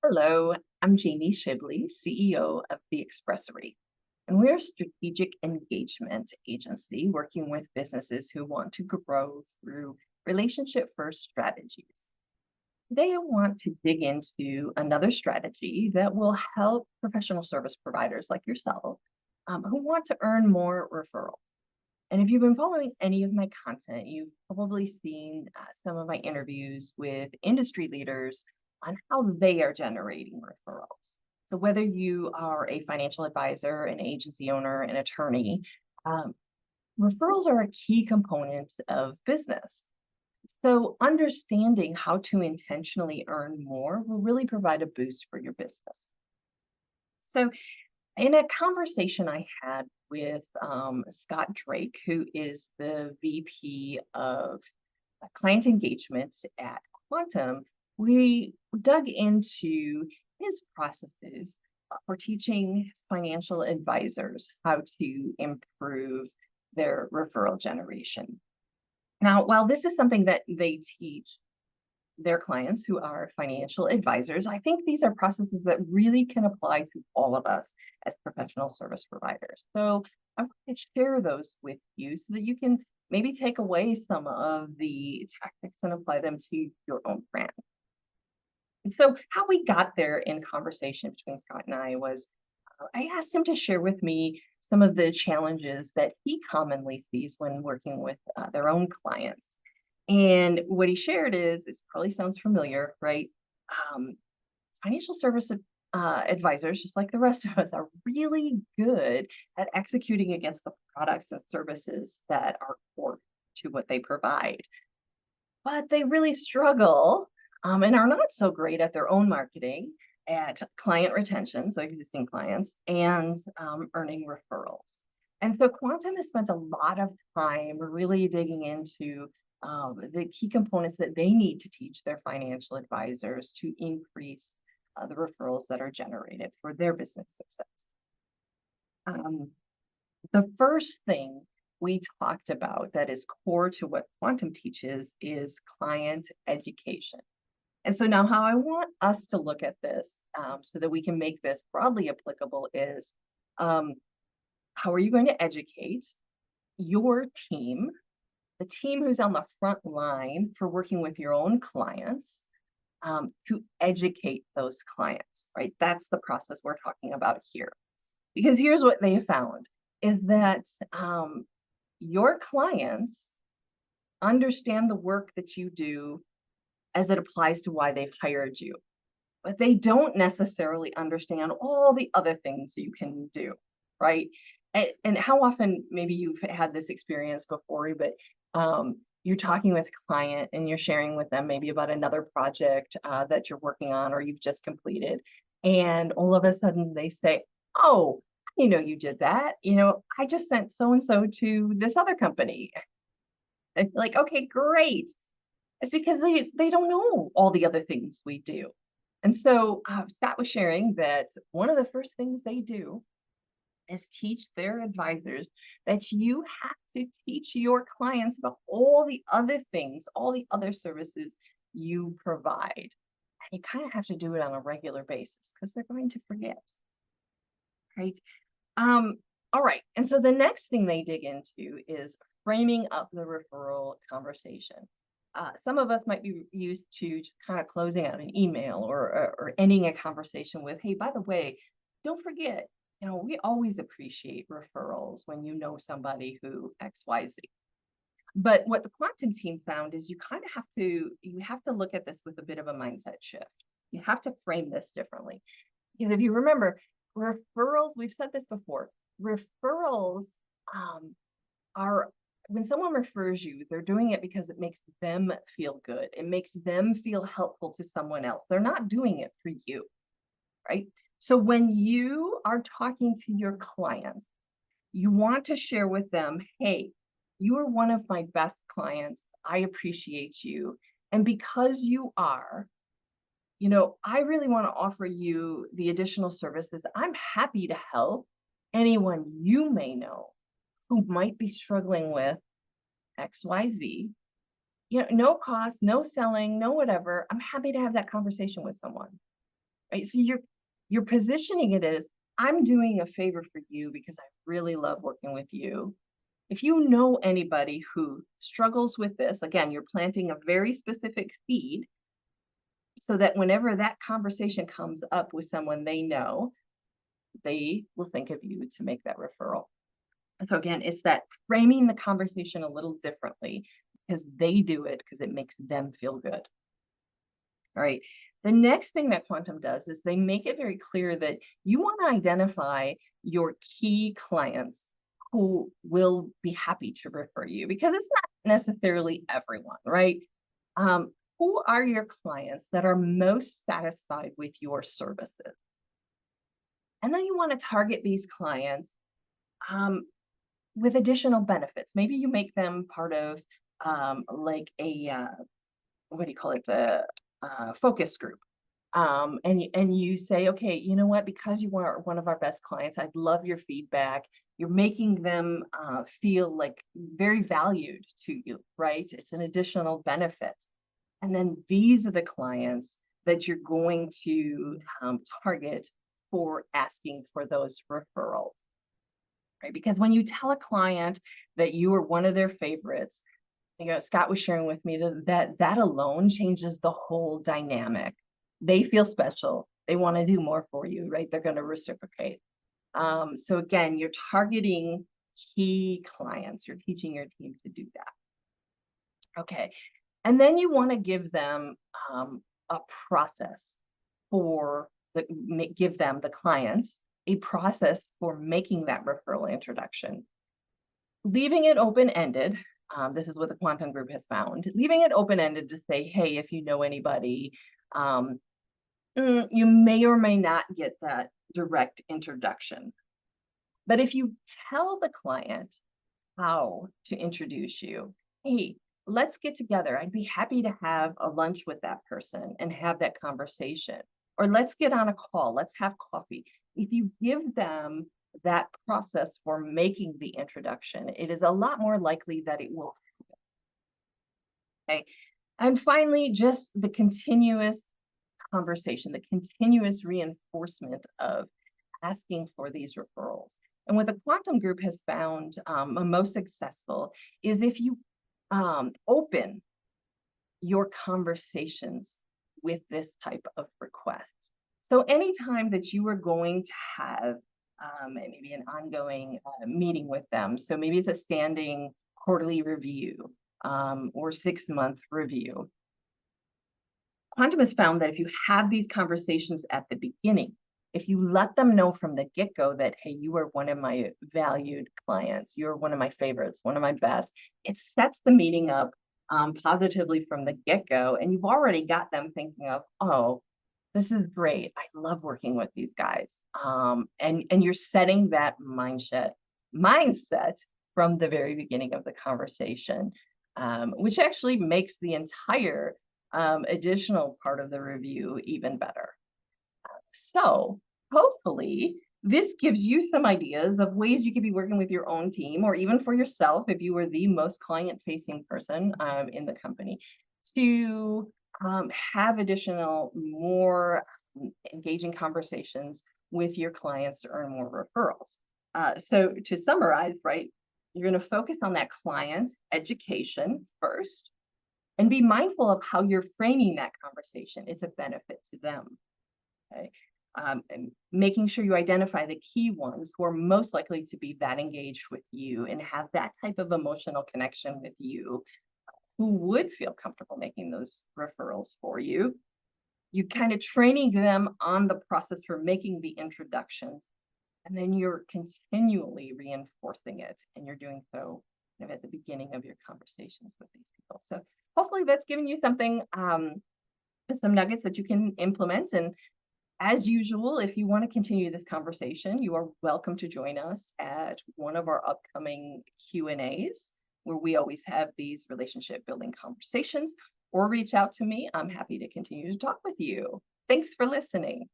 Hello, I'm Jamie Shibley, CEO of The Expressory, and we're a strategic engagement agency working with businesses who want to grow through relationship first strategies. Today, I want to dig into another strategy that will help professional service providers like yourself who want to earn more referrals. And if you've been following any of my content, you've probably seen some of my interviews with industry leaders on how they are generating referrals. So, whether you are a financial advisor, an agency owner, an attorney, um, referrals are a key component of business. So, understanding how to intentionally earn more will really provide a boost for your business. So, in a conversation I had with Scott Drake, who is the VP of client engagement at Quantum, we dug into his processes for teaching financial advisors how to improve their referral generation. Now, while this is something that they teach their clients who are financial advisors, I think these are processes that really can apply to all of us as professional service providers. So I want to share those with you so that you can maybe take away some of the tactics and apply them to your own brand. And so how we got there in conversation between Scott and I was I asked him to share with me some of the challenges that he commonly sees when working with their own clients. And what he shared is, it probably sounds familiar, right? Um, Financial service advisors, just like the rest of us, are really good at executing against the products and services that are core to what they provide. But they really struggle and are not so great at their own marketing, at client retention, so existing clients, and earning referrals. And so Quantum has spent a lot of time really digging into the key components that they need to teach their financial advisors to increase the referrals that are generated for their business success. Um, the first thing we talked about that is core to what Quantum teaches is client education. And so now, how I want us to look at this so that we can make this broadly applicable is um, how are you going to educate your team, the team who's on the front line for working with your own clients, to educate those clients, right? That's the process we're talking about here. Because here's what they found is that your clients understand the work that you do as it applies to why they've hired you, but they don't necessarily understand all the other things you can do, right? And how often maybe you've had this experience before, but you're talking with a client and you're sharing with them maybe about another project that you're working on or you've just completed, and all of a sudden they say, "Oh, you did that. I just sent so and so to this other company." And you're like, "Okay, great." It's because they don't know all the other things we do. And so Scott was sharing that one of the first things they do is teach their advisors that you have to teach your clients about all the other things, all the other services you provide. And you kind of have to do it on a regular basis because they're going to forget, right? Um, all right. And so the next thing they dig into is framing up the referral conversation. Some of us might be used to just kind of closing out an email or ending a conversation with, "Hey, by the way, don't forget, we always appreciate referrals when you know somebody who XYZ." But what the quantum team found is you have to look at this with a bit of a mindset shift. You have to frame this differently. Because if you remember, referrals, we've said this before, referrals um, are when someone refers you, they're doing it because it makes them feel good. It makes them feel helpful to someone else. They're not doing it for you, right? So when you are talking to your clients, you want to share with them, "Hey, you are one of my best clients. I appreciate you. And because you are, I really want to offer you the additional services. I'm happy to help anyone you may know who might be struggling with XYZ. No cost, no selling, no whatever. I'm happy to have that conversation with someone." right? So you're positioning it as, I'm doing a favor for you because I really love working with you. If you know anybody who struggles with this, again, you're planting a very specific seed so that whenever that conversation comes up with someone they know, they will think of you to make that referral. So again, it's that framing the conversation a little differently because they do it because it makes them feel good. All right. The next thing that Quantum does is they make it very clear that you want to identify your key clients who will be happy to refer you, because it's not necessarily everyone, right? Who are your clients that are most satisfied with your services? And then you want to target these clients um, with additional benefits. Maybe you make them part of like a what do you call it? A focus group. And you say, okay, you know what? Because you are one of our best clients, I'd love your feedback. You're making them feel like very valued to you, right? It's an additional benefit. And then these are the clients that you're going to target for asking for those referrals, right? Because when you tell a client that you are one of their favorites, Scott was sharing with me that alone changes the whole dynamic. They feel special. They want to do more for you, right? They're going to reciprocate. So again, you're targeting key clients. You're teaching your team to do that. Okay. And then you want to give them a process give them, the clients, a process for making that referral introduction. Leaving it open-ended, this is what the Quantum Group has found, leaving it open-ended to say, hey, if you know anybody, you may or may not get that direct introduction. But if you tell the client how to introduce you, hey, let's get together. I'd be happy to have a lunch with that person and have that conversation. Or let's get on a call. Let's have coffee. If you give them that process for making the introduction, it is a lot more likely that it will happen. Okay. And finally, just the continuous conversation, the continuous reinforcement of asking for these referrals. And what the Quantum Group has found most successful is if you open your conversations with this type of request. So anytime that you are going to have maybe an ongoing meeting with them, so maybe it's a standing quarterly review or 6-month review, Quantum has found that if you have these conversations at the beginning, if you let them know from the get-go that, hey, you are one of my valued clients, you're one of my favorites, one of my best, it sets the meeting up positively from the get-go. And you've already got them thinking of, oh, this is great. I love working with these guys. And you're setting that mindset from the very beginning of the conversation, which actually makes the entire additional part of the review even better. So hopefully this gives you some ideas of ways you could be working with your own team, or even for yourself if you were the most client-facing person in the company, to have additional, more engaging conversations with your clients to earn more referrals. So to summarize, right, you're going to focus on that client education first, and be mindful of how you're framing that conversation. It's a benefit to them. Okay. And making sure you identify the key ones who are most likely to be that engaged with you and have that type of emotional connection with you, who would feel comfortable making those referrals for you. You kind of training them on the process for making the introductions, and then you're continually reinforcing it, and you're doing so kind of at the beginning of your conversations with these people. So hopefully that's given you something, some nuggets that you can implement. And as usual, if you want to continue this conversation, you are welcome to join us at one of our upcoming Q&As, where we always have these relationship building conversations, or reach out to me. I'm happy to continue to talk with you. Thanks for listening.